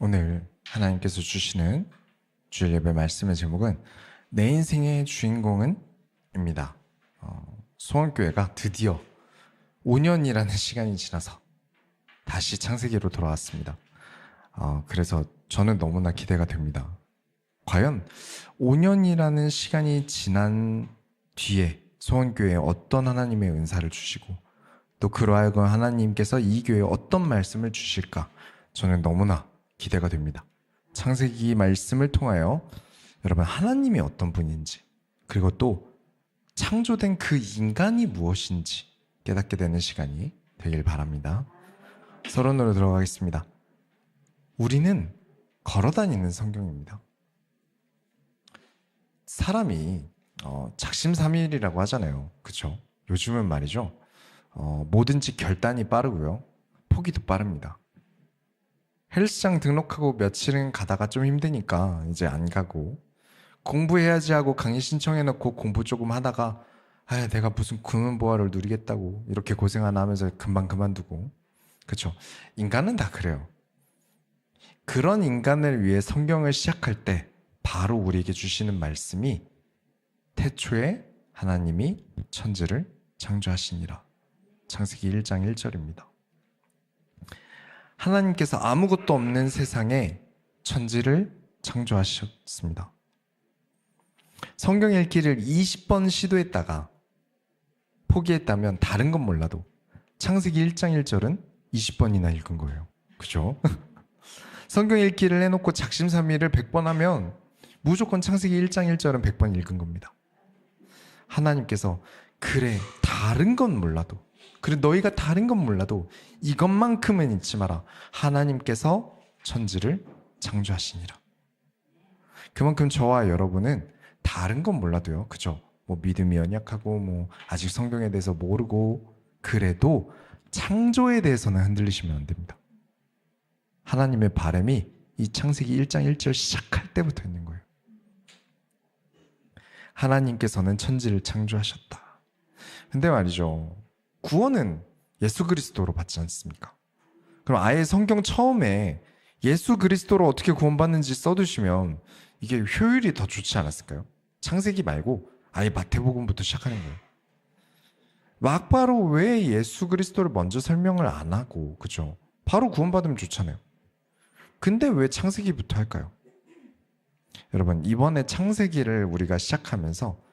오늘 하나님께서 주시는 주일 예배 말씀의 제목은 내 인생의 주인공은 입니다. 소원교회가 드디어 5년이라는 시간이 지나서 다시 창세기로 돌아왔습니다. 그래서 저는 너무나 기대가 됩니다. 과연 5년이라는 시간이 지난 뒤에 소원교회에 어떤 하나님의 은사를 주시고 또 그로 하여금 하나님께서 이 교회에 어떤 말씀을 주실까 저는 너무나 기대가 됩니다. 창세기 말씀을 통하여 여러분 하나님이 어떤 분인지 그리고 또 창조된 그 인간이 무엇인지 깨닫게 되는 시간이 되길 바랍니다. 서론으로 들어가겠습니다. 우리는 걸어다니는 성경입니다. 사람이 작심삼일이라고 하잖아요. 그렇죠? 요즘은 말이죠. 뭐든지 결단이 빠르고요. 포기도 빠릅니다. 헬스장 등록하고 며칠은 가다가 좀 힘드니까 이제 안 가고 공부해야지 하고 강의 신청해놓고 공부 조금 하다가 내가 무슨 금은보화를 누리겠다고 이렇게 고생 하나 하면서 금방 그만두고 그렇죠? 인간은 다 그래요. 그런 인간을 위해 성경을 시작할 때 바로 우리에게 주시는 말씀이 태초에 하나님이 천지를 창조하시니라. 창세기 1장 1절입니다. 하나님께서 아무것도 없는 세상에 천지를 창조하셨습니다. 성경 읽기를 20번 시도했다가 포기했다면 다른 건 몰라도 창세기 1장 1절은 20번이나 읽은 거예요. 그죠? 성경 읽기를 해놓고 작심삼일을 100번 하면 무조건 창세기 1장 1절은 100번 읽은 겁니다. 하나님께서 그래 다른 건 몰라도 그래 너희가 다른 건 몰라도 이것만큼은 잊지 마라. 하나님께서 천지를 창조하시니라. 그만큼 저와 여러분은 다른 건 몰라도요. 그죠? 믿음이 연약하고 아직 성경에 대해서 모르고 그래도 창조에 대해서는 흔들리시면 안 됩니다. 하나님의 바람이 이 창세기 1장 1절 시작할 때부터 있는 거예요. 하나님께서는 천지를 창조하셨다. 근데 말이죠. 구원은 예수 그리스도로 받지 않습니까? 그럼 아예 성경 처음에 예수 그리스도로 어떻게 구원받는지 써두시면 이게 효율이 더 좋지 않았을까요? 창세기 말고 아예 마태복음부터 시작하는 거예요. 막바로 왜 예수 그리스도를 먼저 설명을 안 하고 그죠? 바로 구원받으면 좋잖아요. 근데 왜 창세기부터 할까요? 여러분 이번에 창세기를 우리가 시작하면서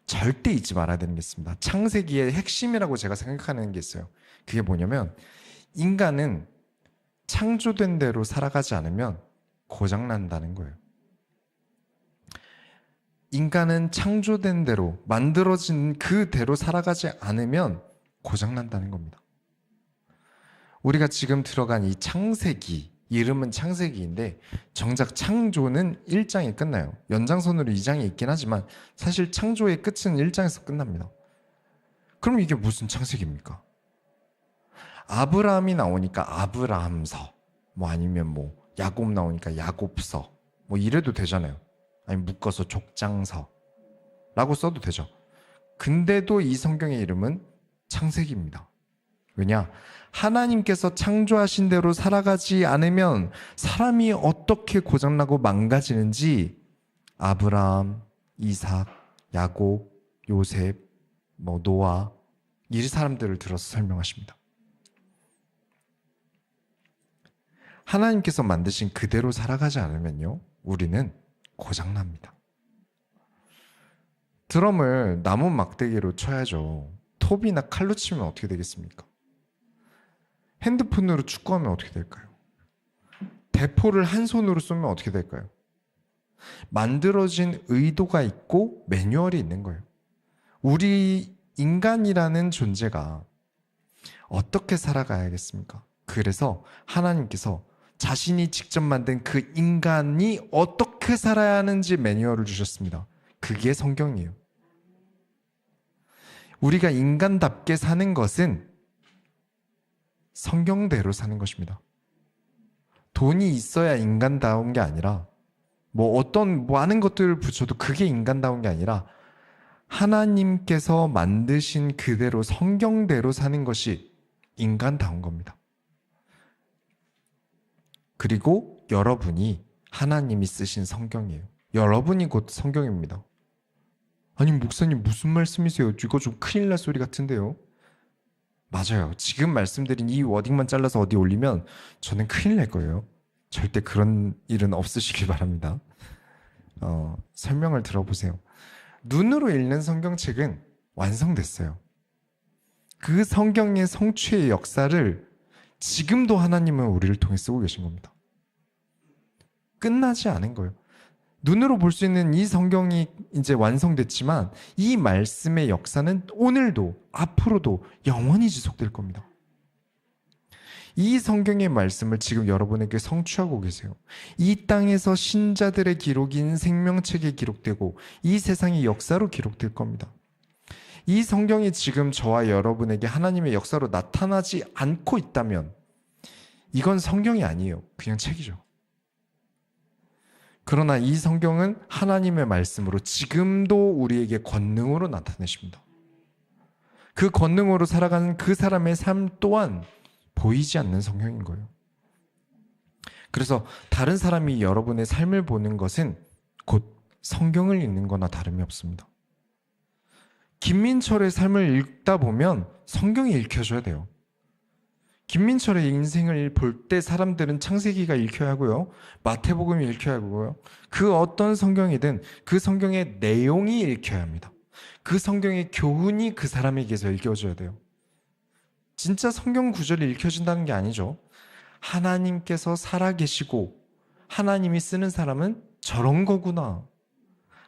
절대 잊지 말아야 되는 게 있습니다. 창세기의 핵심이라고 제가 생각하는 게 있어요. 그게 뭐냐면 인간은 창조된 대로 살아가지 않으면 고장난다는 거예요. 인간은 창조된 대로 만들어진 그대로 살아가지 않으면 고장난다는 겁니다. 우리가 지금 들어간 이 창세기 이름은 창세기인데 정작 창조는 1장이 끝나요. 연장선으로 2장이 있긴 하지만 사실 창조의 끝은 1장에서 끝납니다. 그럼 이게 무슨 창세기입니까? 아브라함이 나오니까 아브라함서 아니면 야곱 나오니까 야곱서 이래도 되잖아요. 아니 묶어서 족장서 라고 써도 되죠. 근데도 이 성경의 이름은 창세기입니다. 왜냐? 하나님께서 창조하신 대로 살아가지 않으면 사람이 어떻게 고장나고 망가지는지 아브라함, 이삭, 야곱, 요셉, 노아 이 사람들을 들어서 설명하십니다. 하나님께서 만드신 그대로 살아가지 않으면요 우리는 고장납니다. 드럼을 나무 막대기로 쳐야죠. 톱이나 칼로 치면 어떻게 되겠습니까? 핸드폰으로 축구하면 어떻게 될까요? 대포를 한 손으로 쏘면 어떻게 될까요? 만들어진 의도가 있고 매뉴얼이 있는 거예요. 우리 인간이라는 존재가 어떻게 살아가야겠습니까? 그래서 하나님께서 자신이 직접 만든 그 인간이 어떻게 살아야 하는지 매뉴얼을 주셨습니다. 그게 성경이에요. 우리가 인간답게 사는 것은 성경대로 사는 것입니다. 돈이 있어야 인간다운 게 아니라 어떤 많은 것들을 붙여도 그게 인간다운 게 아니라 하나님께서 만드신 그대로 성경대로 사는 것이 인간다운 겁니다. 그리고 여러분이 하나님이 쓰신 성경이에요. 여러분이 곧 성경입니다. 아니, 목사님 무슨 말씀이세요? 이거 좀 큰일 날 소리 같은데요. 맞아요. 지금 말씀드린 이 워딩만 잘라서 어디 올리면 저는 큰일 날 거예요. 절대 그런 일은 없으시길 바랍니다. 설명을 들어보세요. 눈으로 읽는 성경책은 완성됐어요. 그 성경의 성취의 역사를 지금도 하나님은 우리를 통해 쓰고 계신 겁니다. 끝나지 않은 거예요. 눈으로 볼 수 있는 이 성경이 이제 완성됐지만 이 말씀의 역사는 오늘도 앞으로도 영원히 지속될 겁니다. 이 성경의 말씀을 지금 여러분에게 성취하고 계세요. 이 땅에서 신자들의 기록인 생명책에 기록되고 이 세상의 역사로 기록될 겁니다. 이 성경이 지금 저와 여러분에게 하나님의 역사로 나타나지 않고 있다면 이건 성경이 아니에요. 그냥 책이죠. 그러나 이 성경은 하나님의 말씀으로 지금도 우리에게 권능으로 나타내십니다. 그 권능으로 살아가는 그 사람의 삶 또한 보이지 않는 성경인 거예요. 그래서 다른 사람이 여러분의 삶을 보는 것은 곧 성경을 읽는 거나 다름이 없습니다. 김민철의 삶을 읽다 보면 성경이 읽혀져야 돼요. 김민철의 인생을 볼 때 사람들은 창세기가 읽혀야 하고요. 마태복음이 읽혀야 하고요. 그 어떤 성경이든 그 성경의 내용이 읽혀야 합니다. 그 성경의 교훈이 그 사람에게서 읽혀져야 돼요. 진짜 성경 구절이 읽혀진다는 게 아니죠. 하나님께서 살아계시고 하나님이 쓰는 사람은 저런 거구나.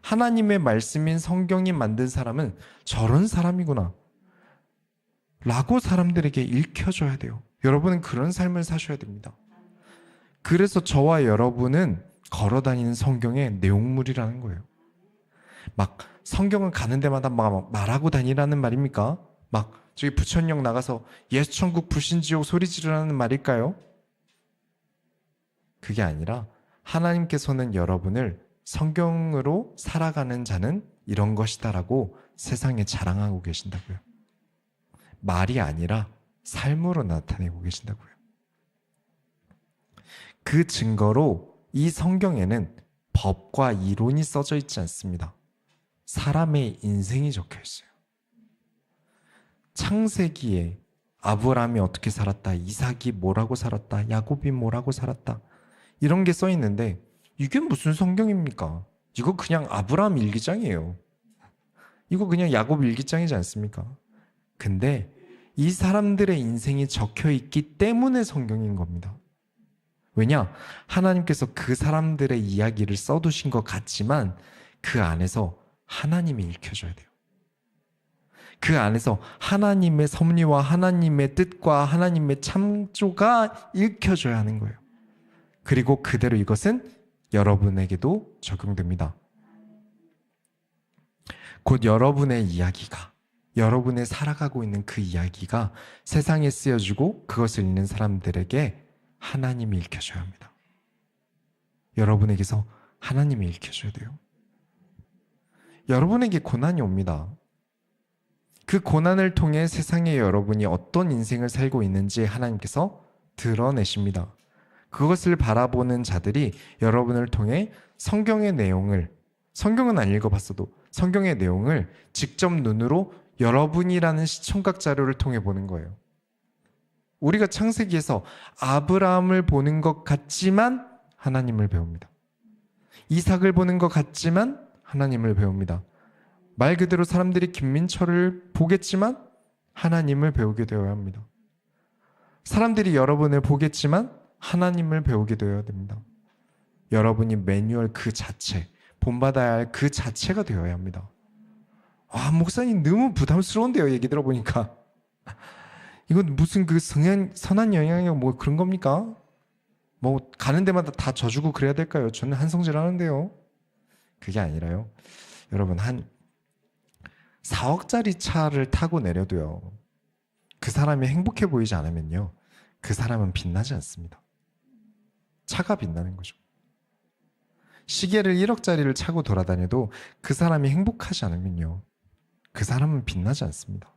하나님의 말씀인 성경이 만든 사람은 저런 사람이구나. 라고 사람들에게 읽혀줘야 돼요. 여러분은 그런 삶을 사셔야 됩니다. 그래서 저와 여러분은 걸어다니는 성경의 내용물이라는 거예요. 막 성경을 가는 데마다 막 말하고 다니라는 말입니까? 막 저기 부천역 나가서 예수천국 불신지옥 소리 지르라는 말일까요? 그게 아니라 하나님께서는 여러분을 성경으로 살아가는 자는 이런 것이다라고 세상에 자랑하고 계신다고요. 말이 아니라 삶으로 나타내고 계신다고요. 그 증거로 이 성경에는 법과 이론이 써져 있지 않습니다. 사람의 인생이 적혀 있어요. 창세기에 아브라함이 어떻게 살았다, 이삭이 뭐라고 살았다, 야곱이 뭐라고 살았다, 이런 게 써 있는데 이게 무슨 성경입니까? 이거 그냥 아브라함 일기장이에요. 이거 그냥 야곱 일기장이지 않습니까? 근데 이 사람들의 인생이 적혀 있기 때문에 성경인 겁니다. 왜냐? 하나님께서 그 사람들의 이야기를 써두신 것 같지만 그 안에서 하나님이 읽혀져야 돼요. 그 안에서 하나님의 섭리와 하나님의 뜻과 하나님의 창조가 읽혀져야 하는 거예요. 그리고 그대로 이것은 여러분에게도 적용됩니다. 곧 여러분의 이야기가, 여러분의 살아가고 있는 그 이야기가 세상에 쓰여지고 그것을 읽는 사람들에게 하나님이 읽혀져야 합니다. 여러분에게서 하나님이 읽혀져야 돼요. 여러분에게 고난이 옵니다. 그 고난을 통해 세상에 여러분이 어떤 인생을 살고 있는지 하나님께서 드러내십니다. 그것을 바라보는 자들이 여러분을 통해 성경의 내용을, 성경은 안 읽어봤어도 성경의 내용을 직접 눈으로 여러분이라는 시청각 자료를 통해 보는 거예요. 우리가 창세기에서 아브라함을 보는 것 같지만 하나님을 배웁니다. 이삭을 보는 것 같지만 하나님을 배웁니다. 말 그대로 사람들이 김민철을 보겠지만 하나님을 배우게 되어야 합니다. 사람들이 여러분을 보겠지만 하나님을 배우게 되어야 됩니다. 여러분이 매뉴얼 그 자체, 본받아야 할 그 자체가 되어야 합니다. 아, 목사님 너무 부담스러운데요, 얘기 들어보니까. 이건 무슨 그 선한 영향력 뭐 그런 겁니까? 뭐 가는 데마다 다 져주고 그래야 될까요? 저는 한성질 하는데요. 그게 아니라요. 여러분, 한 4억짜리 차를 타고 내려도요, 그 사람이 행복해 보이지 않으면요, 그 사람은 빛나지 않습니다. 차가 빛나는 거죠. 시계를 1억짜리를 차고 돌아다녀도 그 사람이 행복하지 않으면요, 그 사람은 빛나지 않습니다.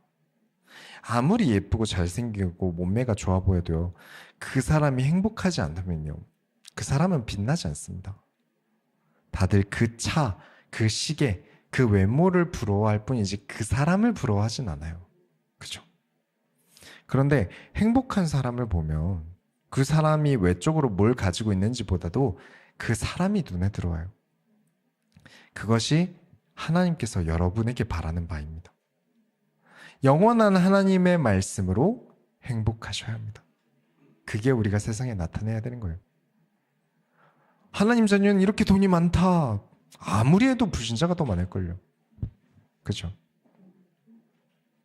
아무리 예쁘고 잘생기고 몸매가 좋아 보여도요, 그 사람이 행복하지 않으면요, 그 사람은 빛나지 않습니다. 다들 그 차, 그 시계, 그 외모를 부러워할 뿐이지 그 사람을 부러워하진 않아요. 그죠? 그런데 행복한 사람을 보면 그 사람이 외적으로 뭘 가지고 있는지 보다도 그 사람이 눈에 들어와요. 그것이 하나님께서 여러분에게 바라는 바입니다. 영원한 하나님의 말씀으로 행복하셔야 합니다. 그게 우리가 세상에 나타내야 되는 거예요. 하나님 자녀는 이렇게 돈이 많다. 아무리 해도 불신자가 더 많을걸요. 그죠?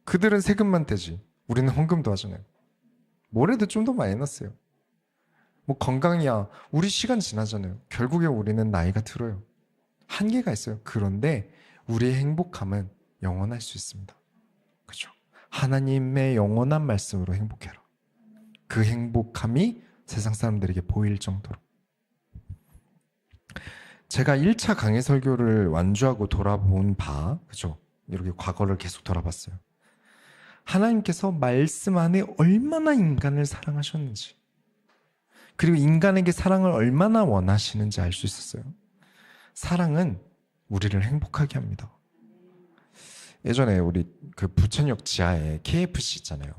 그들은 세금만 떼지. 우리는 헌금도 하잖아요. 뭘 해도 좀 더 많이 났어요. 뭐 건강이야. 우리 시간 지나잖아요. 결국에 우리는 나이가 들어요. 한계가 있어요. 그런데 우리의 행복함은 영원할 수 있습니다. 그죠? 하나님의 영원한 말씀으로 행복해라. 그 행복함이 세상 사람들에게 보일 정도로. 제가 1차 강해 설교를 완주하고 돌아본 바, 그죠? 이렇게 과거를 계속 돌아봤어요. 하나님께서 말씀 안에 얼마나 인간을 사랑하셨는지, 그리고 인간에게 사랑을 얼마나 원하시는지 알 수 있었어요. 사랑은 우리를 행복하게 합니다. 예전에 우리 그 부천역 지하에 KFC 있잖아요.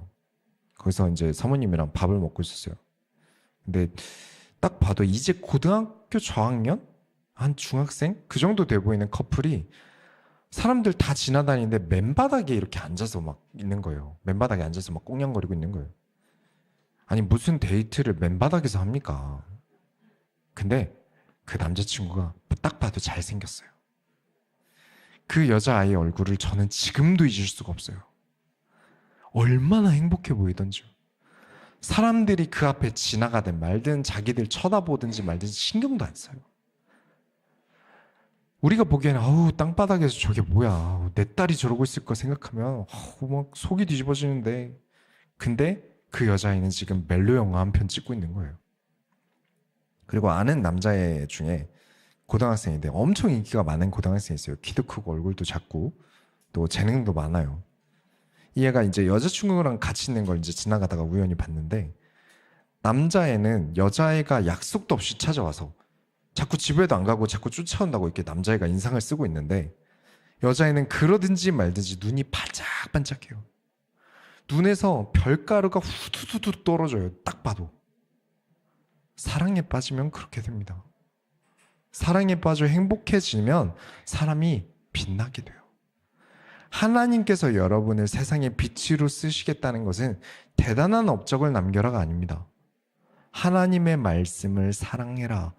거기서 이제 사모님이랑 밥을 먹고 있었어요. 근데 딱 봐도 이제 고등학교 저학년? 한 중학생? 그 정도 돼 보이는 커플이 사람들 다 지나다니는데 맨바닥에 이렇게 앉아서 막 있는 거예요. 맨바닥에 앉아서 막 꽁냥거리고 있는 거예요. 아니 무슨 데이트를 맨바닥에서 합니까? 근데 그 남자친구가 딱 봐도 잘생겼어요. 그 여자아이의 얼굴을 저는 지금도 잊을 수가 없어요. 얼마나 행복해 보이던지요. 사람들이 그 앞에 지나가든 말든 자기들 쳐다보든지 말든지 신경도 안 써요. 우리가 보기에는 아우 땅바닥에서 저게 뭐야, 내 딸이 저러고 있을 거 생각하면 막 속이 뒤집어지는데, 근데 그 여자아이는 지금 멜로 영화 한 편 찍고 있는 거예요. 그리고 아는 남자애 중에 고등학생인데 엄청 인기가 많은 고등학생이 있어요. 키도 크고 얼굴도 작고 또 재능도 많아요. 이 애가 이제 여자친구랑 같이 있는 걸 이제 지나가다가 우연히 봤는데, 남자애는 여자애가 약속도 없이 찾아와서 자꾸 집에도 안 가고 자꾸 쫓아온다고 이렇게 남자애가 인상을 쓰고 있는데, 여자애는 그러든지 말든지 눈이 반짝반짝해요. 눈에서 별가루가 후두두두 떨어져요. 딱 봐도. 사랑에 빠지면 그렇게 됩니다. 사랑에 빠져 행복해지면 사람이 빛나게 돼요. 하나님께서 여러분을 세상의 빛으로 쓰시겠다는 것은 대단한 업적을 남겨라가 아닙니다. 하나님의 말씀을 사랑해라.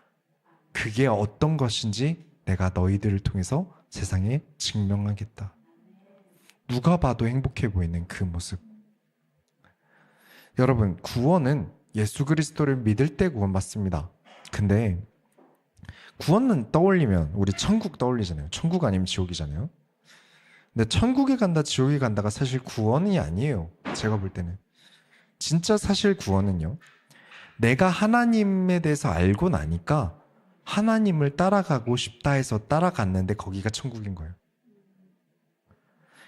그게 어떤 것인지 내가 너희들을 통해서 세상에 증명하겠다. 누가 봐도 행복해 보이는 그 모습. 여러분, 구원은 예수 그리스도를 믿을 때 구원받습니다. 근데 구원은 떠올리면 우리 천국 떠올리잖아요. 천국 아니면 지옥이잖아요. 근데 천국에 간다 지옥에 간다가 사실 구원이 아니에요. 제가 볼 때는. 진짜 사실 구원은요, 내가 하나님에 대해서 알고 나니까 하나님을 따라가고 싶다 해서 따라갔는데 거기가 천국인 거예요.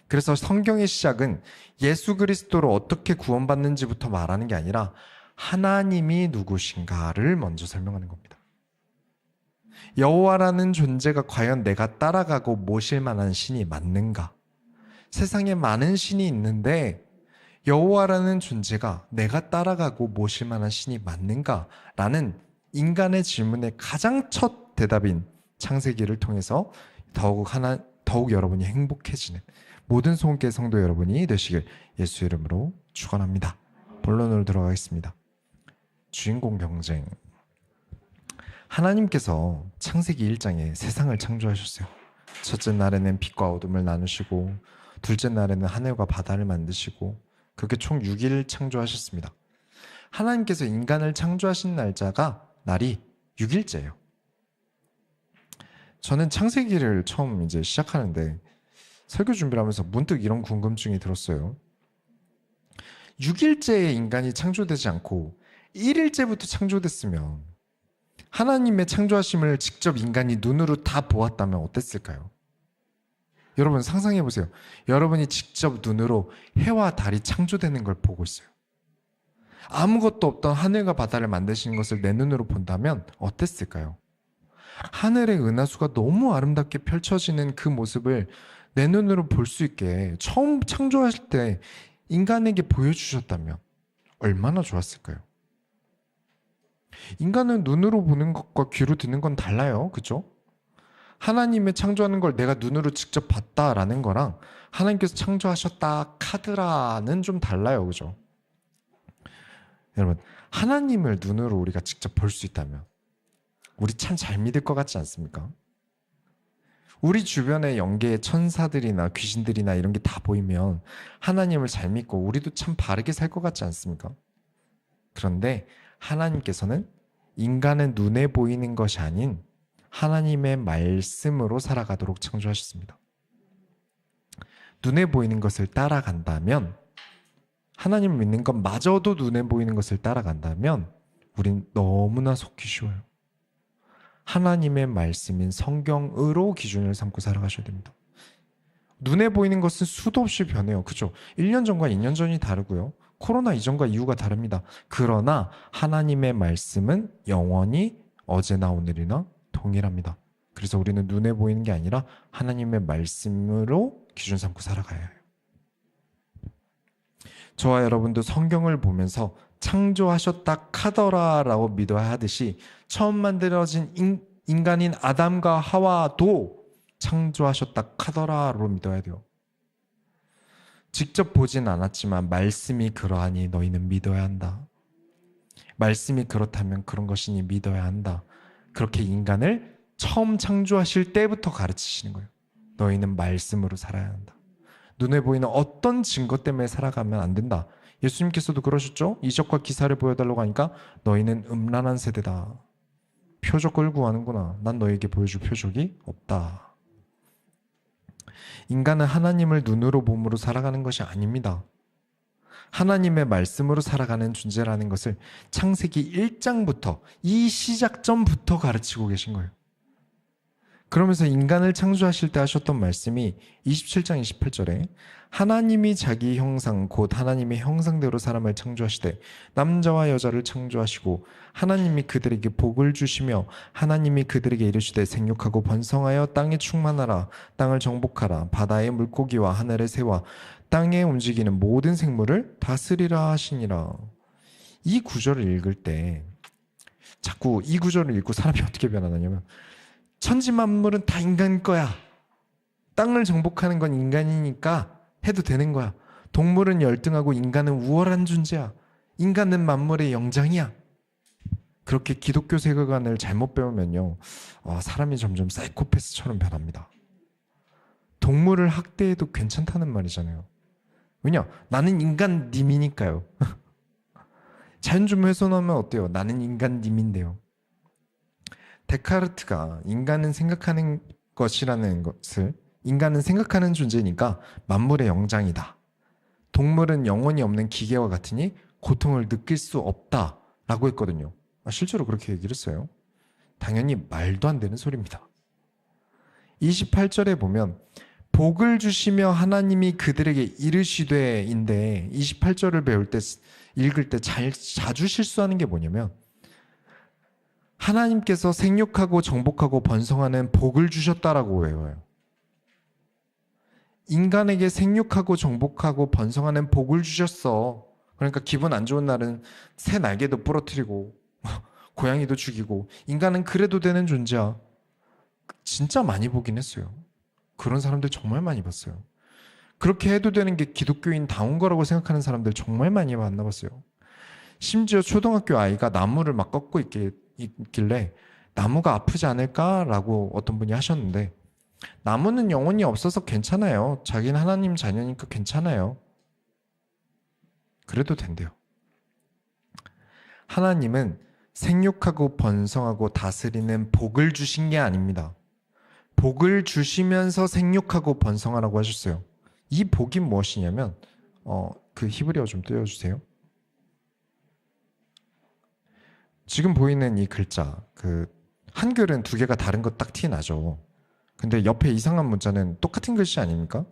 그래서 성경의 시작은 예수 그리스도로 어떻게 구원받는지부터 말하는 게 아니라 하나님이 누구신가를 먼저 설명하는 겁니다. 여호와라는 존재가 과연 내가 따라가고 모실 만한 신이 맞는가? 세상에 많은 신이 있는데 여호와라는 존재가 내가 따라가고 모실 만한 신이 맞는가? 라는 인간의 질문의 가장 첫 대답인 창세기를 통해서 더욱 여러분이 행복해지는 모든 소원계 성도 여러분이 되시길 예수 이름으로 축원합니다. 본론으로 들어가겠습니다. 주인공 경쟁. 하나님께서 창세기 1장에 세상을 창조하셨어요. 첫째 날에는 빛과 어둠을 나누시고 둘째 날에는 하늘과 바다를 만드시고 그렇게 총 6일 창조하셨습니다. 하나님께서 인간을 창조하신 날이 6일째예요. 저는 창세기를 처음 이제 시작하는데 설교 준비를 하면서 문득 이런 궁금증이 들었어요. 6일째에 인간이 창조되지 않고 1일째부터 창조됐으면 하나님의 창조하심을 직접 인간이 눈으로 다 보았다면 어땠을까요? 여러분 상상해 보세요. 여러분이 직접 눈으로 해와 달이 창조되는 걸 보고 있어요. 아무것도 없던 하늘과 바다를 만드시는 것을 내 눈으로 본다면 어땠을까요? 하늘의 은하수가 너무 아름답게 펼쳐지는 그 모습을 내 눈으로 볼 수 있게 처음 창조하실 때 인간에게 보여주셨다면 얼마나 좋았을까요? 인간은 눈으로 보는 것과 귀로 듣는 건 달라요. 그죠? 하나님의 창조하는 걸 내가 눈으로 직접 봤다라는 거랑 하나님께서 창조하셨다 카드라는 좀 달라요. 그죠? 여러분, 하나님을 눈으로 우리가 직접 볼 수 있다면 우리 참 잘 믿을 것 같지 않습니까? 우리 주변에 영계의 천사들이나 귀신들이나 이런 게 다 보이면 하나님을 잘 믿고 우리도 참 바르게 살 것 같지 않습니까? 그런데 하나님께서는 인간은 눈에 보이는 것이 아닌 하나님의 말씀으로 살아가도록 창조하셨습니다. 눈에 보이는 것을 따라간다면, 하나님을 믿는 것마저도 눈에 보이는 것을 따라간다면 우린 너무나 속기 쉬워요. 하나님의 말씀인 성경으로 기준을 삼고 살아가셔야 됩니다. 눈에 보이는 것은 수도 없이 변해요. 그죠? 1년 전과 2년 전이 다르고요. 코로나 이전과 이후가 다릅니다. 그러나 하나님의 말씀은 영원히 어제나 오늘이나 동일합니다. 그래서 우리는 눈에 보이는 게 아니라 하나님의 말씀으로 기준 삼고 살아가야 해요. 저와 여러분도 성경을 보면서 창조하셨다 카더라라고 믿어야 하듯이 처음 만들어진 인간인 아담과 하와도 창조하셨다 카더라로 믿어야 돼요. 직접 보진 않았지만 말씀이 그러하니 너희는 믿어야 한다. 말씀이 그렇다면 그런 것이니 믿어야 한다. 그렇게 인간을 처음 창조하실 때부터 가르치시는 거예요. 너희는 말씀으로 살아야 한다. 눈에 보이는 어떤 증거 때문에 살아가면 안 된다. 예수님께서도 그러셨죠? 이적과 기사를 보여달라고 하니까 너희는 음란한 세대다. 표적을 구하는구나. 난 너에게 보여줄 표적이 없다. 인간은 하나님을 눈으로 봄으로 살아가는 것이 아닙니다. 하나님의 말씀으로 살아가는 존재라는 것을 창세기 1장부터 이 시작점부터 가르치고 계신 거예요. 그러면서 인간을 창조하실 때 하셨던 말씀이 27장 28절에 하나님이 자기 형상 곧 하나님의 형상대로 사람을 창조하시되 남자와 여자를 창조하시고 하나님이 그들에게 복을 주시며 하나님이 그들에게 이르시되 생육하고 번성하여 땅에 충만하라 땅을 정복하라 바다의 물고기와 하늘의 새와 땅에 움직이는 모든 생물을 다스리라 하시니라. 이 구절을 읽을 때 자꾸 이 구절을 읽고 사람이 어떻게 변하냐면 천지 만물은 다 인간 거야. 땅을 정복하는 건 인간이니까 해도 되는 거야. 동물은 열등하고 인간은 우월한 존재야. 인간은 만물의 영장이야. 그렇게 기독교 세계관을 잘못 배우면요, 사람이 점점 사이코패스처럼 변합니다. 동물을 학대해도 괜찮다는 말이잖아요. 왜냐? 나는 인간님이니까요. 자연 좀 훼손하면 어때요? 나는 인간님인데요. 데카르트가 인간은 생각하는 것이라는 것을 인간은 생각하는 존재니까 만물의 영장이다. 동물은 영혼이 없는 기계와 같으니 고통을 느낄 수 없다라고 했거든요. 실제로 그렇게 얘기를 했어요. 당연히 말도 안 되는 소리입니다. 28절에 보면 복을 주시며 하나님이 그들에게 이르시되인데 28절을 배울 때 읽을 때 자주 실수하는 게 뭐냐면 하나님께서 생육하고 정복하고 번성하는 복을 주셨다라고 외워요. 인간에게 생육하고 정복하고 번성하는 복을 주셨어. 그러니까 기분 안 좋은 날은 새 날개도 부러뜨리고 고양이도 죽이고 인간은 그래도 되는 존재야. 진짜 많이 보긴 했어요. 그런 사람들 정말 많이 봤어요. 그렇게 해도 되는 게 기독교인 다운 거라고 생각하는 사람들 정말 많이 만나봤어요. 심지어 초등학교 아이가 나무를 막 꺾고 있길래 나무가 아프지 않을까라고 어떤 분이 하셨는데 나무는 영혼이 없어서 괜찮아요. 자기는 하나님 자녀니까 괜찮아요. 그래도 된대요. 하나님은 생육하고 번성하고 다스리는 복을 주신 게 아닙니다. 복을 주시면서 생육하고 번성하라고 하셨어요. 이 복이 무엇이냐면 그 히브리어 좀 띄워주세요. 지금 보이는 이 글자, 그 한글은 두 개가 다른 거 딱 티 나죠. 근데 옆에 이상한 문자는 똑같은 글씨 아닙니까?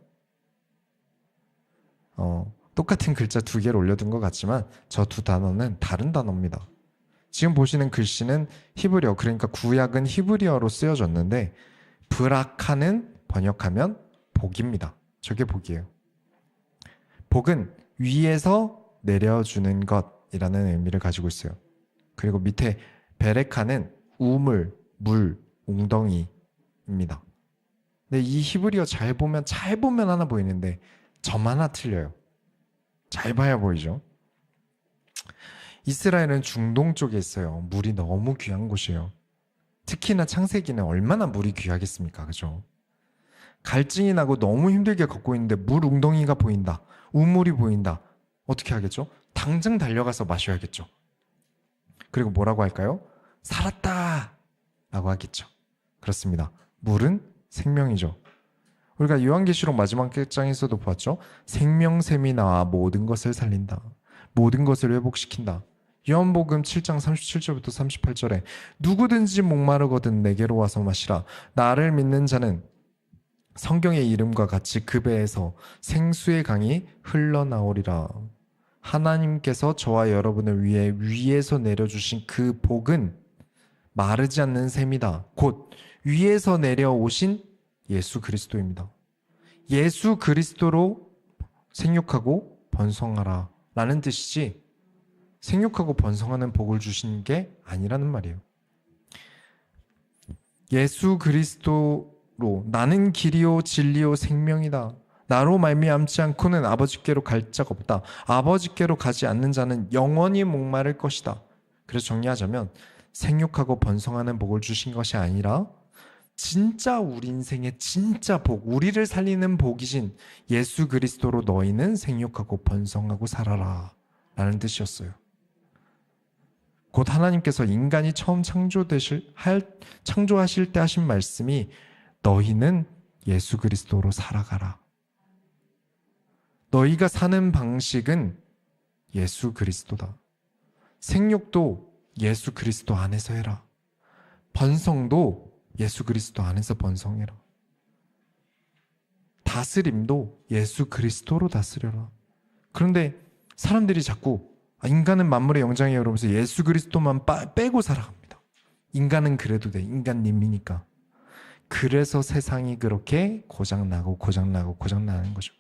똑같은 글자 두 개를 올려둔 것 같지만 저 두 단어는 다른 단어입니다. 지금 보시는 글씨는 히브리어, 그러니까 구약은 히브리어로 쓰여졌는데 브라카는 번역하면 복입니다. 저게 복이에요. 복은 위에서 내려주는 것이라는 의미를 가지고 있어요. 그리고 밑에 베레카는 우물, 물, 웅덩이입니다. 근데 이 히브리어 잘 보면 하나 보이는데 점 하나 틀려요. 잘 봐야 보이죠? 이스라엘은 중동 쪽에 있어요. 물이 너무 귀한 곳이에요. 특히나 창세기는 얼마나 물이 귀하겠습니까? 그죠? 갈증이 나고 너무 힘들게 걷고 있는데 물 웅덩이가 보인다. 우물이 보인다. 어떻게 하겠죠? 당장 달려가서 마셔야겠죠. 그리고 뭐라고 할까요? 살았다! 라고 하겠죠. 그렇습니다. 물은 생명이죠. 우리가 요한계시록 마지막 장에서도 보았죠. 생명샘이 나와 모든 것을 살린다. 모든 것을 회복시킨다. 요한복음 7장 37절부터 38절에 누구든지 목마르거든 내게로 와서 마시라. 나를 믿는 자는 성경의 이름과 같이 그 배에서 생수의 강이 흘러나오리라. 하나님께서 저와 여러분을 위해 위에서 내려주신 그 복은 마르지 않는 샘이다. 곧 위에서 내려오신 예수 그리스도입니다. 예수 그리스도로 생육하고 번성하라 라는 뜻이지 생육하고 번성하는 복을 주신 게 아니라는 말이에요. 예수 그리스도로 나는 길이요 진리요 생명이다. 나로 말미암지 않고는 아버지께로 갈 자가 없다. 아버지께로 가지 않는 자는 영원히 목마를 것이다. 그래서 정리하자면 생육하고 번성하는 복을 주신 것이 아니라 진짜 우리 인생의 진짜 복, 우리를 살리는 복이신 예수 그리스도로 너희는 생육하고 번성하고 살아라 라는 뜻이었어요. 곧 하나님께서 인간이 처음 창조하실 때 하신 말씀이 너희는 예수 그리스도로 살아가라. 너희가 사는 방식은 예수 그리스도다. 생육도 예수 그리스도 안에서 해라. 번성도 예수 그리스도 안에서 번성해라. 다스림도 예수 그리스도로 다스려라. 그런데 사람들이 자꾸 인간은 만물의 영장이에요 그러면서 예수 그리스도만 빼고 살아갑니다. 인간은 그래도 돼. 인간님이니까. 그래서 세상이 그렇게 고장나고 고장나는 거죠.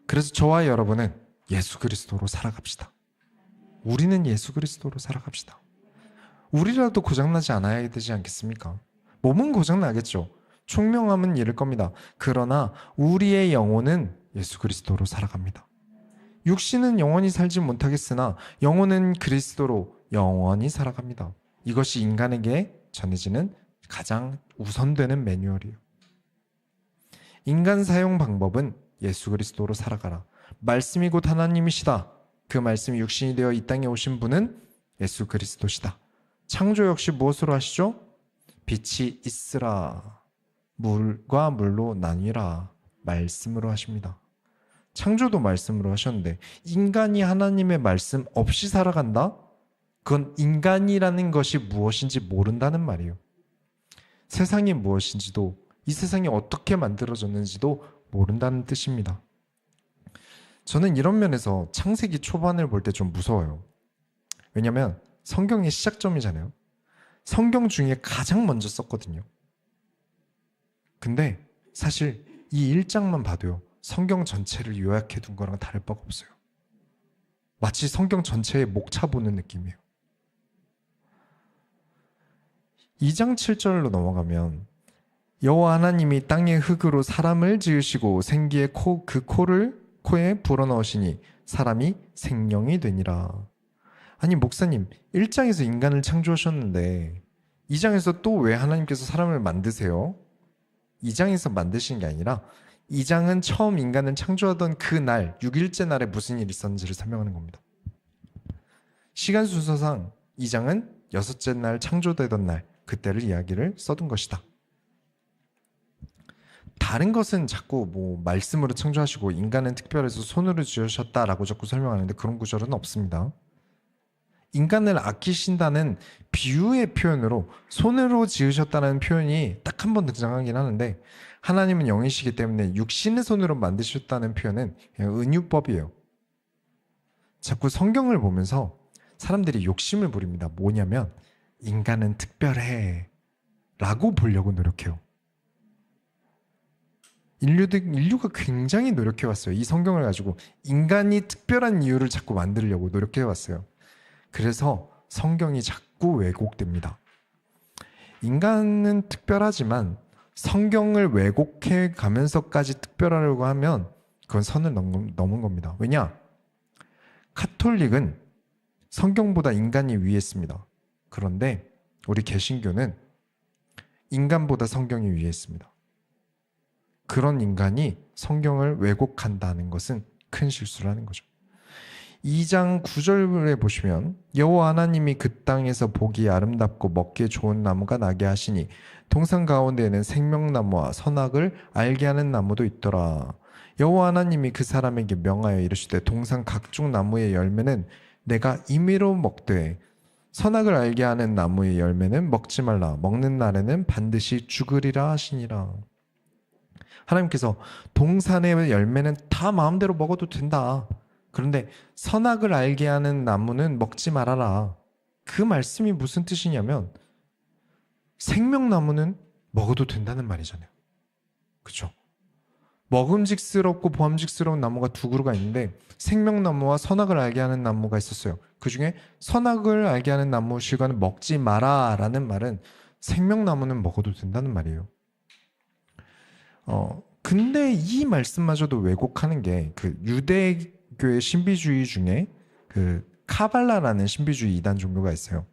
그래서 저와 여러분은 예수 그리스도로 살아갑시다. 우리는 예수 그리스도로 살아갑시다. 우리라도 고장나지 않아야 되지 않겠습니까? 몸은 고장나겠죠. 총명함은 잃을 겁니다. 그러나 우리의 영혼은 예수 그리스도로 살아갑니다. 육신은 영원히 살지 못하겠으나 영혼은 그리스도로 영원히 살아갑니다. 이것이 인간에게 전해지는 가장 우선되는 매뉴얼이에요. 인간 사용 방법은 예수 그리스도로 살아가라. 말씀이 곧 하나님이시다. 그 말씀이 육신이 되어 이 땅에 오신 분은 예수 그리스도시다. 창조 역시 무엇으로 하시죠? 빛이 있으라. 물과 물로 나뉘라. 말씀으로 하십니다. 창조도 말씀으로 하셨는데 인간이 하나님의 말씀 없이 살아간다? 그건 인간이라는 것이 무엇인지 모른다는 말이에요. 세상이 무엇인지도 이 세상이 어떻게 만들어졌는지도 모른다는 뜻입니다. 저는 이런 면에서 창세기 초반을 볼 때 좀 무서워요. 왜냐하면 성경의 시작점이잖아요. 성경 중에 가장 먼저 썼거든요. 근데 사실 이 1장만 봐도요. 성경 전체를 요약해 둔 거랑 다를 바가 없어요. 마치 성경 전체의 목차 보는 느낌이에요. 2장 7절로 넘어가면 여호와 하나님이 땅의 흙으로 사람을 지으시고 생기의 그 코에 불어넣으시니 사람이 생명이 되니라. 아니 목사님 1장에서 인간을 창조하셨는데 2장에서 또 왜 하나님께서 사람을 만드세요? 2장에서 만드신 게 아니라 2장은 처음 인간을 창조하던 그 날 6일째 날에 무슨 일이 있었는지를 설명하는 겁니다. 시간 순서상 2장은 6째 날 창조되던 날 그때를 이야기를 써둔 것이다. 다른 것은 자꾸 말씀으로 창조하시고 인간은 특별해서 손으로 지으셨다라고 자꾸 설명하는데 그런 구절은 없습니다. 인간을 아끼신다는 비유의 표현으로 손으로 지으셨다는 표현이 딱 한 번 등장하긴 하는데, 하나님은 영이시기 때문에 육신의 손으로 만드셨다는 표현은 그냥 은유법이에요. 자꾸 성경을 보면서 사람들이 욕심을 부립니다. 뭐냐면 인간은 특별해 라고 보려고 노력해요. 인류가 굉장히 노력해왔어요. 이 성경을 가지고 인간이 특별한 이유를 자꾸 만들려고 노력해왔어요. 그래서 성경이 자꾸 왜곡됩니다. 인간은 특별하지만 성경을 왜곡해 가면서까지 특별하려고 하면 그건 선을 넘은 겁니다. 왜냐? 카톨릭은 성경보다 인간이 위에 있습니다. 그런데 우리 개신교는 인간보다 성경이 위에 있습니다. 그런 인간이 성경을 왜곡한다는 것은 큰 실수라는 거죠. 2장 9절에 보시면 여호와 하나님이 그 땅에서 보기 아름답고 먹기에 좋은 나무가 나게 하시니 동산 가운데에는 생명나무와 선악을 알게 하는 나무도 있더라. 여호와 하나님이 그 사람에게 명하여 이르시되 동산 각종 나무의 열매는 내가 임의로 먹되 선악을 알게 하는 나무의 열매는 먹지 말라. 먹는 날에는 반드시 죽으리라 하시니라. 하나님께서 동산의 열매는 다 마음대로 먹어도 된다. 그런데 선악을 알게 하는 나무는 먹지 말아라. 그 말씀이 무슨 뜻이냐면 생명나무는 먹어도 된다는 말이잖아요. 그렇죠? 먹음직스럽고 보암직스러운 나무가 두 그루가 있는데 생명나무와 선악을 알게 하는 나무가 있었어요. 그 중에 선악을 알게 하는 나무 실과는 먹지 마라 라는 말은 생명나무는 먹어도 된다는 말이에요. 근데 이 말씀마저도 왜곡하는 게 그 유대교의 신비주의 중에 그 카발라라는 신비주의 이단 종교가 있어요.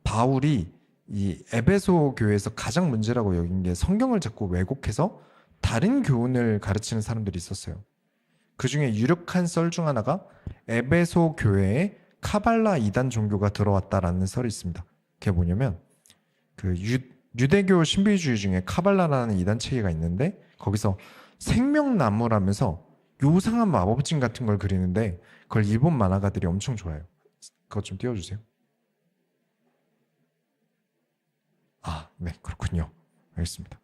바울이 이 에베소 교회에서 가장 문제라고 여긴 게 성경을 자꾸 왜곡해서 다른 교훈을 가르치는 사람들이 있었어요. 그 중에 유력한 썰 중 하나가 에베소 교회에 카발라 이단 종교가 들어왔다라는 설이 있습니다. 그게 뭐냐면 그 유대교 신비주의 중에 카발라라는 이단 체계가 있는데 거기서 생명나무라면서 요상한 마법진 같은 걸 그리는데 그걸 일본 만화가들이 엄청 좋아해요. 그것 좀 띄워주세요. 아, 네, 그렇군요. 알겠습니다.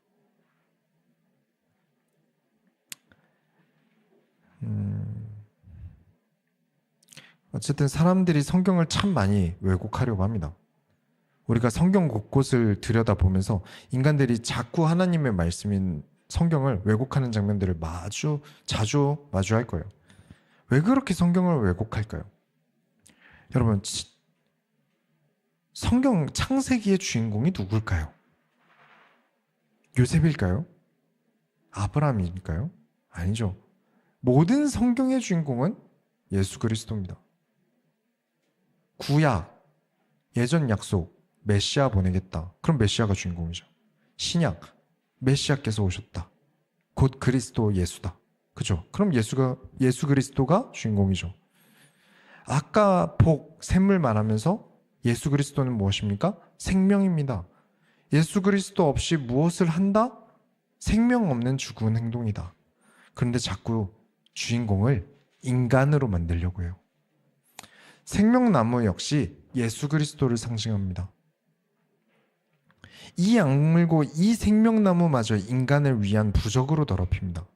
어쨌든 사람들이 성경을 참 많이 왜곡하려고 합니다. 우리가 성경 곳곳을 들여다보면서 인간들이 자꾸 하나님의 말씀인 성경을 왜곡하는 장면들을 자주 마주할 거예요. 왜 그렇게 성경을 왜곡할까요? 여러분, 성경 창세기의 주인공이 누굴까요? 요셉일까요? 아브라함일까요? 아니죠. 모든 성경의 주인공은 예수 그리스도입니다. 구약, 예전 약속, 메시아 보내겠다. 그럼 메시아가 주인공이죠. 신약, 메시아께서 오셨다. 곧 그리스도 예수다. 그죠? 그럼 예수 그리스도가 주인공이죠. 아까 복, 샘물 말하면서 예수 그리스도는 무엇입니까? 생명입니다. 예수 그리스도 없이 무엇을 한다? 생명 없는 죽은 행동이다. 그런데 자꾸 주인공을 인간으로 만들려고 해요. 생명나무 역시 예수 그리스도를 상징합니다. 이 악물고 이 생명나무마저 인간을 위한 부적으로 더럽힙니다.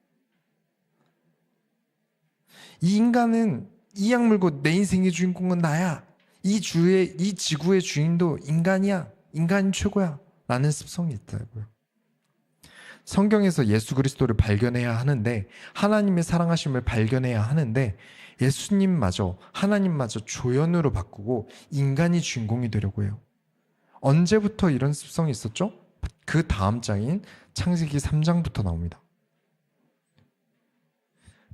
이 인간은 이 악물고 내 인생의 주인공은 나야. 이 지구의 주인도 인간이야. 인간이 최고야. 라는 습성이 있다고요. 성경에서 예수 그리스도를 발견해야 하는데 하나님의 사랑하심을 발견해야 하는데 예수님마저 하나님마저 조연으로 바꾸고 인간이 주인공이 되려고 해요. 언제부터 이런 습성이 있었죠? 그 다음 장인 창세기 3장부터 나옵니다.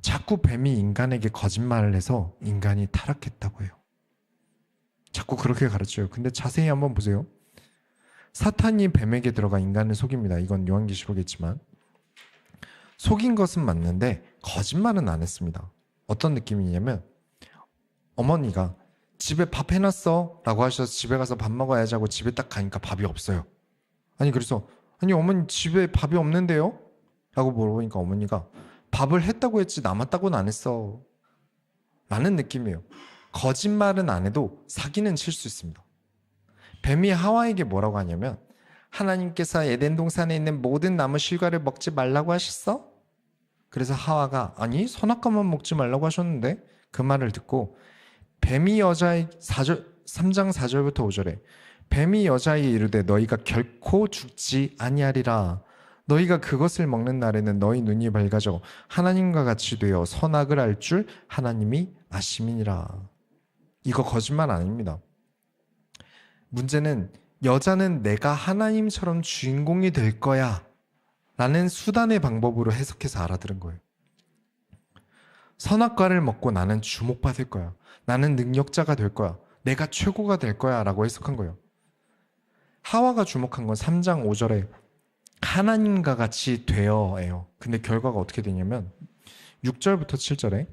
자꾸 뱀이 인간에게 거짓말을 해서 인간이 타락했다고 해요. 자꾸 그렇게 가르쳐요. 근데 자세히 한번 보세요. 사탄이 뱀에게 들어가 인간을 속입니다. 이건 요한계시록이겠지만 속인 것은 맞는데 거짓말은 안 했습니다. 어떤 느낌이냐면 어머니가 집에 밥 해놨어 라고 하셔서 집에 가서 밥 먹어야지 하고 집에 딱 가니까 밥이 없어요. 그래서 어머니 집에 밥이 없는데요? 라고 물어보니까 어머니가 밥을 했다고 했지 남았다고는 안 했어 라는 느낌이에요. 거짓말은 안 해도 사기는 칠 수 있습니다. 뱀이 하와에게 뭐라고 하냐면 하나님께서 에덴 동산에 있는 모든 나무 실과를 먹지 말라고 하셨어? 그래서 하와가 아니 선악과만 먹지 말라고 하셨는데 그 말을 듣고 뱀이 여자의 3장 4절부터 5절에 뱀이 여자에게 이르되 너희가 결코 죽지 아니하리라. 너희가 그것을 먹는 날에는 너희 눈이 밝아져 하나님과 같이 되어 선악을 알 줄 하나님이 아심이니라. 이거 거짓말 아닙니다. 문제는 여자는 내가 하나님처럼 주인공이 될 거야 라는 수단의 방법으로 해석해서 알아들은 거예요. 선악과를 먹고 나는 주목받을 거야. 나는 능력자가 될 거야. 내가 최고가 될 거야 라고 해석한 거예요. 하와가 주목한 건 3장 5절에 하나님과 같이 되어예요. 근데 결과가 어떻게 되냐면 6절부터 7절에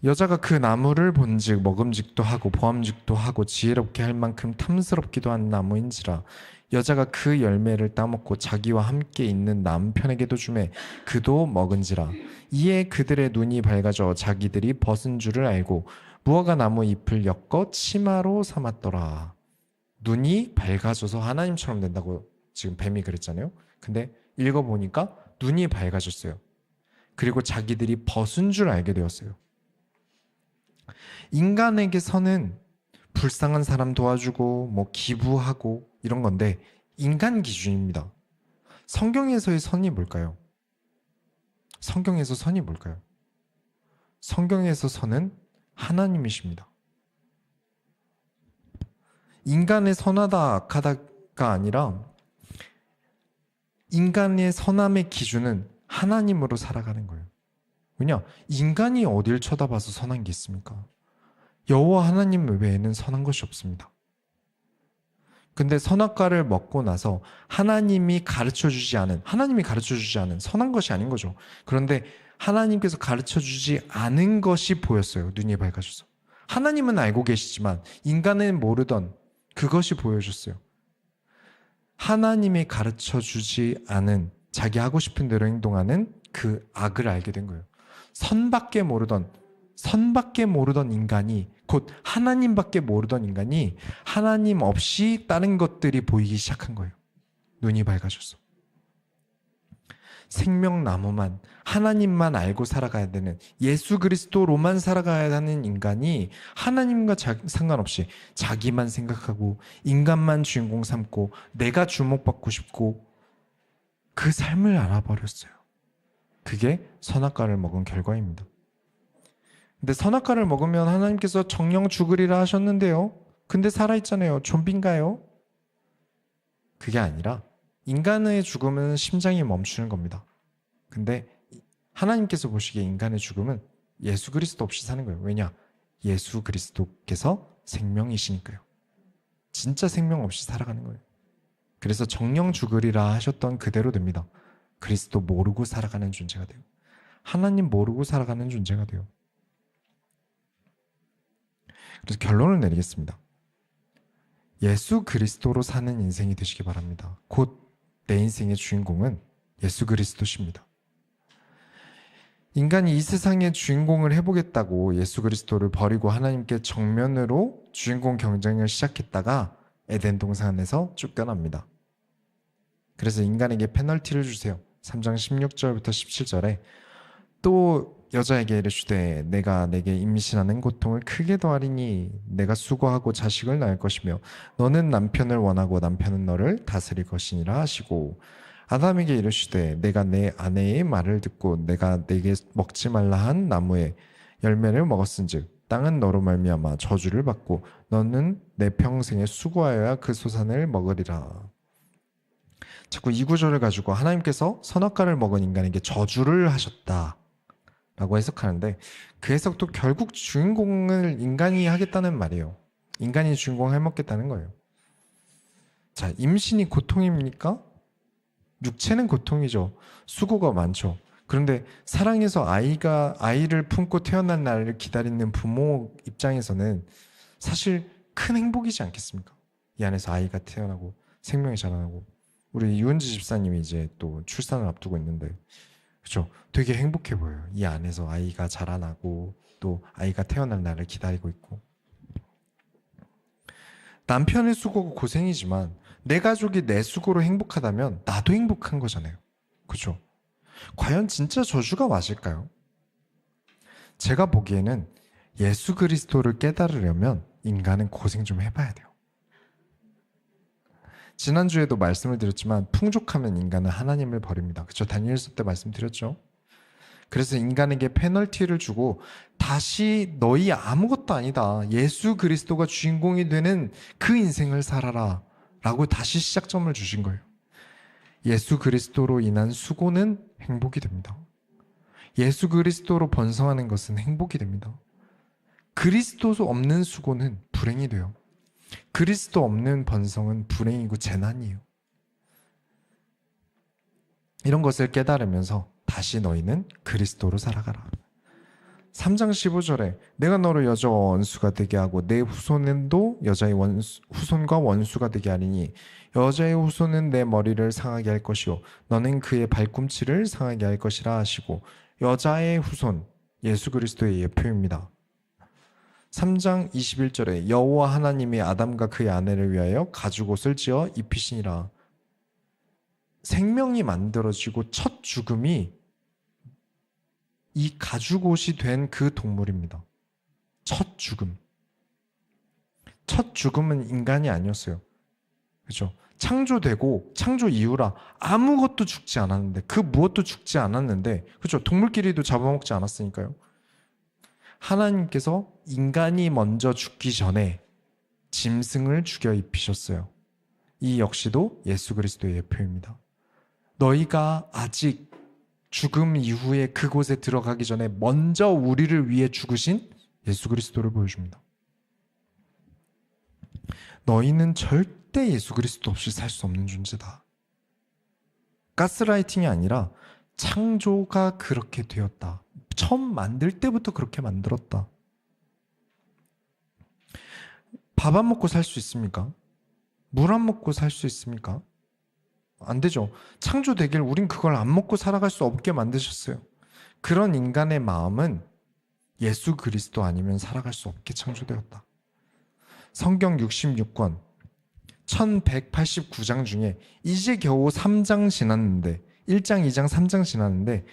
여자가 그 나무를 본즉 먹음직도 하고 보암직도 하고 지혜롭게 할 만큼 탐스럽기도 한 나무인지라 여자가 그 열매를 따먹고 자기와 함께 있는 남편에게도 주매 그도 먹은지라 이에 그들의 눈이 밝아져 자기들이 벗은 줄을 알고 무화과 나무 잎을 엮어 치마로 삼았더라. 눈이 밝아져서 하나님처럼 된다고 지금 뱀이 그랬잖아요. 근데 읽어보니까 눈이 밝아졌어요. 그리고 자기들이 벗은 줄 알게 되었어요. 인간에게서는 불쌍한 사람 도와주고 뭐 기부하고 이런 건데 인간 기준입니다. 성경에서의 선이 뭘까요? 성경에서 선이 뭘까요? 성경에서 선은 하나님이십니다. 인간의 선하다 악하다가 아니라 인간의 선함의 기준은 하나님으로 살아가는 거예요. 왜냐? 인간이 어딜 쳐다봐서 선한 게 있습니까? 여호와 하나님 외에는 선한 것이 없습니다. 근데 선악과를 먹고 나서 하나님이 가르쳐주지 않은 선한 것이 아닌 거죠. 그런데 하나님께서 가르쳐주지 않은 것이 보였어요. 눈이 밝아져서. 하나님은 알고 계시지만 인간은 모르던 그것이 보여줬어요. 하나님이 가르쳐주지 않은 자기 하고 싶은 대로 행동하는 그 악을 알게 된 거예요. 선밖에 모르던 인간이 곧 하나님밖에 모르던 인간이 하나님 없이 다른 것들이 보이기 시작한 거예요. 눈이 밝아졌어. 생명나무만 하나님만 알고 살아가야 되는 예수 그리스도로만 살아가야 하는 인간이 하나님과 상관없이 자기만 생각하고 인간만 주인공 삼고 내가 주목받고 싶고 그 삶을 알아버렸어요. 그게 선악과를 먹은 결과입니다. 근데 선악과를 먹으면 하나님께서 정령 죽으리라 하셨는데요. 근데 살아있잖아요. 좀비인가요? 그게 아니라 인간의 죽음은 심장이 멈추는 겁니다. 근데 하나님께서 보시기에 인간의 죽음은 예수 그리스도 없이 사는 거예요. 왜냐? 예수 그리스도께서 생명이시니까요. 진짜 생명 없이 살아가는 거예요. 그래서 정령 죽으리라 하셨던 그대로 됩니다. 그리스도 모르고 살아가는 존재가 돼요. 하나님 모르고 살아가는 존재가 돼요. 그래서 결론을 내리겠습니다. 예수 그리스도로 사는 인생이 되시기 바랍니다. 곧 내 인생의 주인공은 예수 그리스도십니다. 인간이 이 세상의 주인공을 해보겠다고 예수 그리스도를 버리고 하나님께 정면으로 주인공 경쟁을 시작했다가 에덴 동산에서 쫓겨납니다. 그래서 인간에게 페널티를 주세요. 3장 16절부터 17절에 또 여자에게 이르시되 내가 내게 임신하는 고통을 크게 더하리니 내가 수고하고 자식을 낳을 것이며 너는 남편을 원하고 남편은 너를 다스릴 것이니라 하시고 아담에게 이르시되 내가 내 아내의 말을 듣고 내가 내게 먹지 말라 한 나무의 열매를 먹었은즉 땅은 너로 말미암아 저주를 받고 너는 내 평생에 수고하여야 그 소산을 먹으리라. 자꾸 이 구절을 가지고 하나님께서 선악과를 먹은 인간에게 저주를 하셨다 라고 해석하는데 그 해석도 결국 주인공을 인간이 하겠다는 말이에요. 인간이 주인공을 해먹겠다는 거예요. 자, 임신이 고통입니까? 육체는 고통이죠. 수고가 많죠. 그런데 사랑해서 아이를 품고 태어난 날을 기다리는 부모 입장에서는 사실 큰 행복이지 않겠습니까? 이 안에서 아이가 태어나고 생명이 자라나고 우리 유은지 집사님이 이제 또 출산을 앞두고 있는데 그죠? 되게 행복해 보여요. 이 안에서 아이가 자라나고 또 아이가 태어날 날을 기다리고 있고. 남편의 수고가 고생이지만 내 가족이 내 수고로 행복하다면 나도 행복한 거잖아요. 그죠? 과연 진짜 저주가 맞을까요? 제가 보기에는 예수 그리스도를 깨달으려면 인간은 고생 좀 해봐야 돼요. 지난주에도 말씀을 드렸지만 풍족하면 인간은 하나님을 버립니다. 그렇죠? 다니엘서 때 말씀드렸죠. 그래서 인간에게 페널티를 주고 다시 너희 아무것도 아니다. 예수 그리스도가 주인공이 되는 그 인생을 살아라 라고 다시 시작점을 주신 거예요. 예수 그리스도로 인한 수고는 행복이 됩니다. 예수 그리스도로 번성하는 것은 행복이 됩니다. 그리스도 없는 수고는 불행이 돼요. 그리스도 없는 번성은 불행이고 재난이에요. 이런 것을 깨달으면서 다시 너희는 그리스도로 살아가라. 3장 15절에 내가 너를 여자와 원수가 되게 하고 내 후손도 여자의 후손과 원수가 되게 하리니 여자의 후손은 내 머리를 상하게 할 것이요 너는 그의 발꿈치를 상하게 할 것이라 하시고 여자의 후손, 예수 그리스도의 예표입니다. 3장 21절에 여호와 하나님이 아담과 그의 아내를 위하여 가죽옷을 지어 입히시니라. 생명이 만들어지고 첫 죽음이 이 가죽옷이 된 그 동물입니다. 첫 죽음. 첫 죽음은 인간이 아니었어요. 그렇죠? 창조되고 창조 이후라 아무것도 죽지 않았는데 그 무엇도 죽지 않았는데 그렇죠? 동물끼리도 잡아먹지 않았으니까요. 하나님께서 인간이 먼저 죽기 전에 짐승을 죽여 입히셨어요. 이 역시도 예수 그리스도의 예표입니다. 너희가 아직 죽음 이후에 그곳에 들어가기 전에 먼저 우리를 위해 죽으신 예수 그리스도를 보여줍니다. 너희는 절대 예수 그리스도 없이 살 수 없는 존재다. 가스라이팅이 아니라 창조가 그렇게 되었다. 처음 만들 때부터 그렇게 만들었다. 밥 안 먹고 살 수 있습니까? 물 안 먹고 살 수 있습니까? 안 되죠. 창조되길 우린 그걸 안 먹고 살아갈 수 없게 만드셨어요. 그런 인간의 마음은 예수 그리스도 아니면 살아갈 수 없게 창조되었다. 성경 66권 1189장 중에 이제 겨우 3장 지났는데 1장, 2장, 3장 지났는데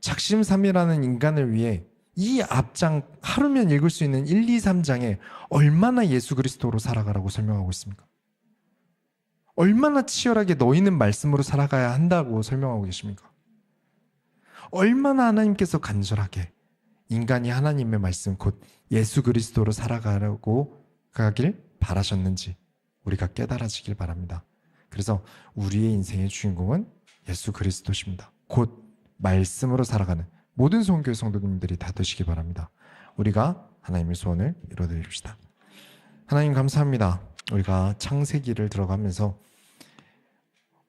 작심삼일하는 인간을 위해 이 앞장 하루면 읽을 수 있는 1, 2, 3장에 얼마나 예수 그리스도로 살아가라고 설명하고 있습니까? 얼마나 치열하게 너희는 말씀으로 살아가야 한다고 설명하고 계십니까? 얼마나 하나님께서 간절하게 인간이 하나님의 말씀 곧 예수 그리스도로 살아가려고 가길 바라셨는지 우리가 깨달아지길 바랍니다. 그래서 우리의 인생의 주인공은 예수 그리스도십니다. 곧 말씀으로 살아가는 모든 소원교회 성도님들이 다 되시기 바랍니다. 우리가 하나님의 소원을 이루어드립시다. 하나님 감사합니다. 우리가 창세기를 들어가면서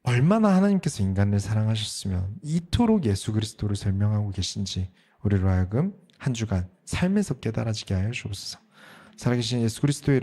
얼마나 하나님께서 인간을 사랑하셨으면 이토록 예수 그리스도를 설명하고 계신지 우리로 하여금 한 주간 삶에서 깨달아지게 하여 주옵소서. 살아계신 예수 그리스도의 이름